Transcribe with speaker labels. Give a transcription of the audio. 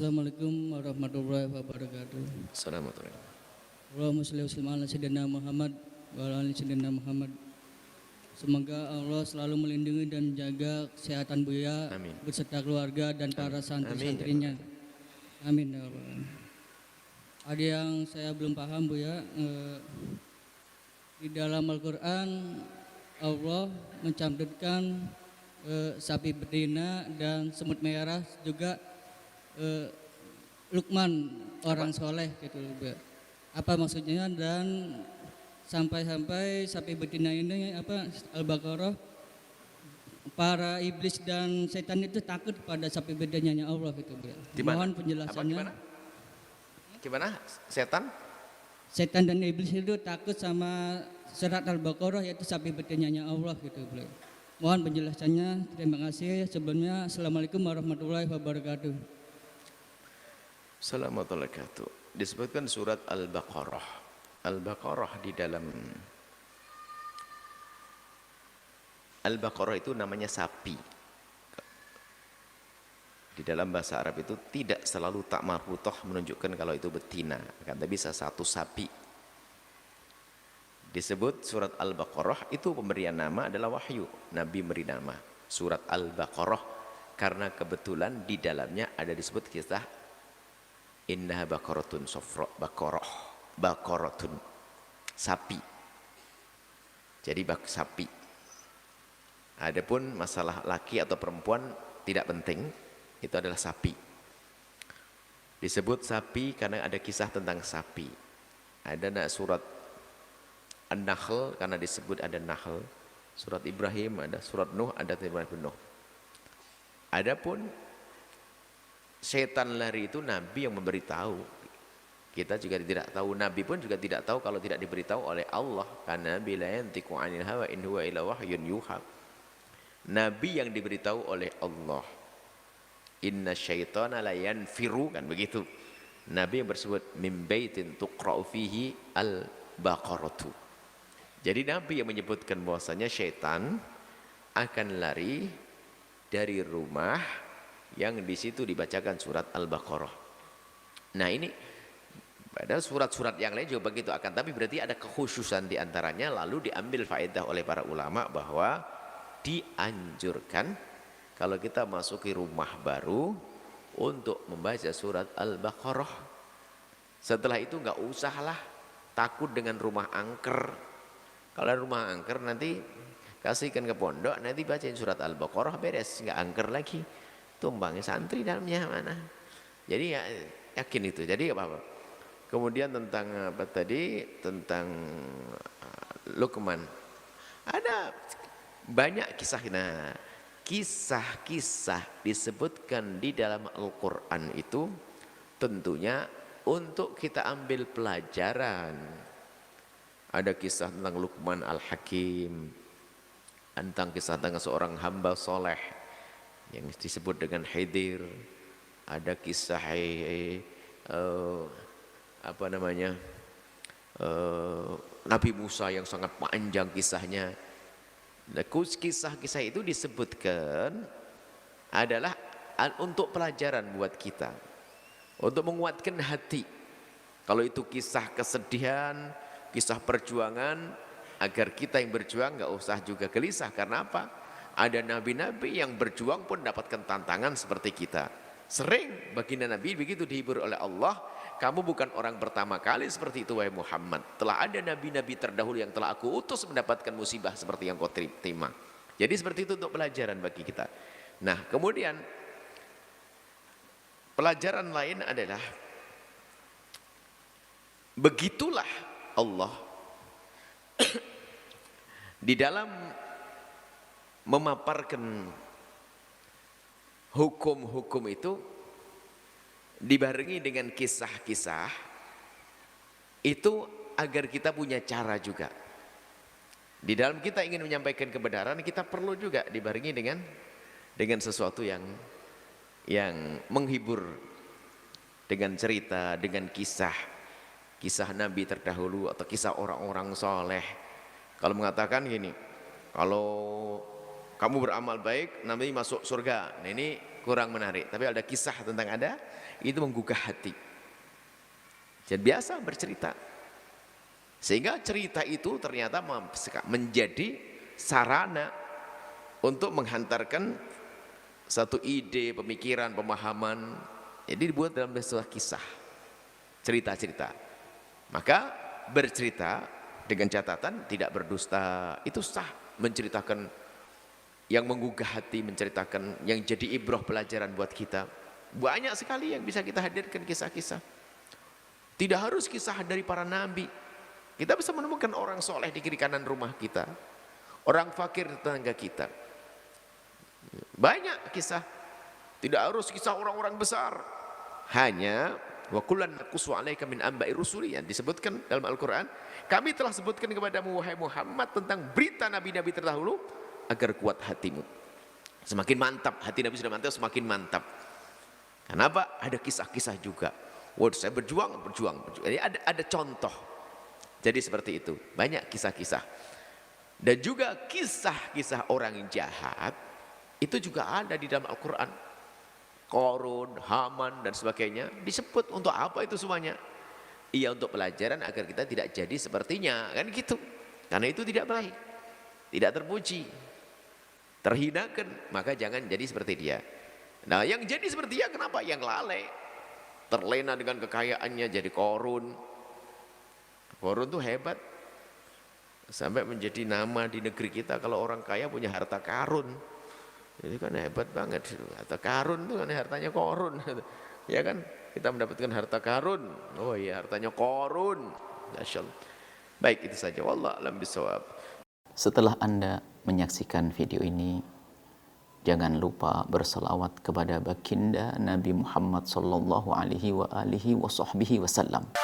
Speaker 1: Assalamualaikum warahmatullahi wabarakatuh.
Speaker 2: Assalamualaikum.
Speaker 1: Allahumma sholli wa sallim ala sayyidina Muhammad wa ala ali sayyidina Muhammad. Semoga Allah selalu melindungi dan menjaga kesehatan Buya
Speaker 2: Amin.
Speaker 1: beserta keluarga dan para
Speaker 2: Amin.
Speaker 1: santri-santrinya. Amin ya Allah. Ada yang saya belum paham Buya, di dalam Al-Quran Allah mencantumkan sapi betina dan semut merah, juga Luqman orang soleh gitu Bu. Apa maksudnya, dan sampai sapi betina ini Al-Baqarah, para iblis dan setan itu takut pada sapi betinanya Allah gitu Bu. Mohon penjelasannya.
Speaker 2: Gimana? Setan?
Speaker 1: Setan dan iblis itu takut sama surat Al-Baqarah, yaitu sapi betinanya Allah gitu Bu. Mohon penjelasannya. Terima kasih. Sebelumnya Assalamualaikum warahmatullahi wabarakatuh.
Speaker 2: Assalamualaikum warahmatullahi wabarakatuh. Disebutkan surat Al-Baqarah. Al-Baqarah di dalam Al-Baqarah itu namanya sapi. Di dalam bahasa Arab itu tidak selalu tak marbutoh menunjukkan kalau itu betina, akan bisa satu sapi. Disebut surat Al-Baqarah, itu pemberian nama adalah wahyu. Nabi beri nama surat Al-Baqarah karena kebetulan di dalamnya ada disebut kisah innaha baqaratun safra, baqaratun sapi. Jadi sapi. Adapun masalah laki atau perempuan tidak penting, itu adalah sapi. Disebut sapi karena ada kisah tentang sapi. Ada surat An-Nahl karena disebut ada Nahl. Surat Ibrahim ada, surat Nuh ada, Ibrahim Nuh. Adapun setan lari itu Nabi yang memberitahu. Kita juga tidak tahu, Nabi pun juga tidak tahu kalau tidak diberitahu oleh Allah. Karena Nabi la yantiqu 'anil hawa in huwa illa wahyun yuha. Nabi yang diberitahu oleh Allah. Inna syaitana la yanfiru, kan begitu. Nabi yang bersebut min baitin tuqra'u fihi al-baqaratu. Jadi Nabi yang menyebutkan bahwasanya syaitan akan lari dari rumah yang di situ dibacakan surat Al-Baqarah. Nah ini padahal surat-surat yang lain juga begitu, akan tapi berarti ada kekhususan di antaranya, lalu diambil faedah oleh para ulama bahwa dianjurkan kalau kita masuki rumah baru untuk membaca surat Al-Baqarah. Setelah itu nggak usahlah takut dengan rumah angker. Kalau rumah angker nanti kasihkan ke pondok, nanti bacain surat Al-Baqarah beres, nggak angker lagi. Tumbangnya santri dalamnya mana. Jadi ya, yakin itu. Jadi apa-apa. Kemudian tentang apa tadi, tentang Luqman. Ada banyak kisah. Nah, kisah-kisah disebutkan di dalam Al-Quran itu tentunya untuk kita ambil pelajaran. Ada kisah tentang Luqman Al-Hakim, tentang kisah tentang seorang hamba soleh yang disebut dengan Khidir. Ada kisah Nabi Musa yang sangat panjang kisahnya. Kisah-kisah itu disebutkan adalah untuk pelajaran buat kita, untuk menguatkan hati. Kalau itu kisah kesedihan, kisah perjuangan, agar kita yang berjuang nggak usah juga gelisah. Karena apa? Ada nabi-nabi yang berjuang pun dapatkan tantangan seperti kita. Sering baginda Nabi begitu dihibur oleh Allah. Kamu bukan orang pertama kali seperti itu wahai Muhammad. Telah ada nabi-nabi terdahulu yang telah aku utus mendapatkan musibah seperti yang kau terima. Jadi seperti itu untuk pelajaran bagi kita. Nah kemudian pelajaran lain adalah begitulah Allah di dalam memaparkan hukum-hukum itu dibarengi dengan kisah-kisah itu agar kita punya cara juga. Di dalam kita ingin menyampaikan kebenaran, kita perlu juga dibarengi dengan sesuatu yang menghibur, dengan cerita, dengan kisah Nabi terdahulu atau kisah orang-orang soleh. Kalau mengatakan gini, kalau kamu beramal baik nanti masuk surga, nah ini kurang menarik. Tapi ada kisah tentang ada itu menggugah hati. Dan biasa bercerita. Sehingga cerita itu ternyata menjadi sarana untuk menghantarkan satu ide, pemikiran, pemahaman. Jadi dibuat dalam sebuah kisah, cerita-cerita. Maka bercerita dengan catatan tidak berdusta, itu sah. Menceritakan yang menggugah hati, menceritakan yang jadi ibrah pelajaran buat kita. Banyak sekali yang bisa kita hadirkan kisah-kisah. Tidak harus kisah dari para nabi. Kita bisa menemukan orang soleh di kiri kanan rumah kita, orang fakir di tetangga kita. Banyak kisah. Tidak harus kisah orang-orang besar. Hanya wa kullan naqussu 'alaika min anba'i rusuli yang disebutkan dalam Al-Qur'an. Kami telah sebutkan kepadamu wahai Muhammad tentang berita nabi-nabi terdahulu agar kuat hatimu. Semakin mantap, hati Nabi sudah mantap, semakin mantap. Kenapa? Ada kisah-kisah juga. Waduh, saya berjuang. Jadi ada contoh. Jadi seperti itu. Banyak kisah-kisah. Dan juga kisah-kisah orang yang jahat itu juga ada di dalam Al-Quran. Qarun, Haman dan sebagainya disebut untuk apa itu semuanya? Iya, untuk pelajaran agar kita tidak jadi sepertinya, kan gitu. Karena itu tidak baik, tidak terpuji, terhinakan, maka jangan jadi seperti dia. Nah, yang jadi seperti dia kenapa? Yang lalai, terlena dengan kekayaannya jadi Qarun. Qarun tuh hebat, sampai menjadi nama di negeri kita kalau orang kaya punya harta karun. Jadi kan hebat banget, harta karun itu kan hartanya Qarun. Ya kan, kita mendapatkan harta karun. Oh iya, hartanya Qarun. Masyaallah. Baik, itu saja. Wallahu a'lam bishawab.
Speaker 3: Setelah Anda menyaksikan video ini, jangan lupa berselawat kepada baginda Nabi Muhammad sallallahu alaihi wa alihi wasallam.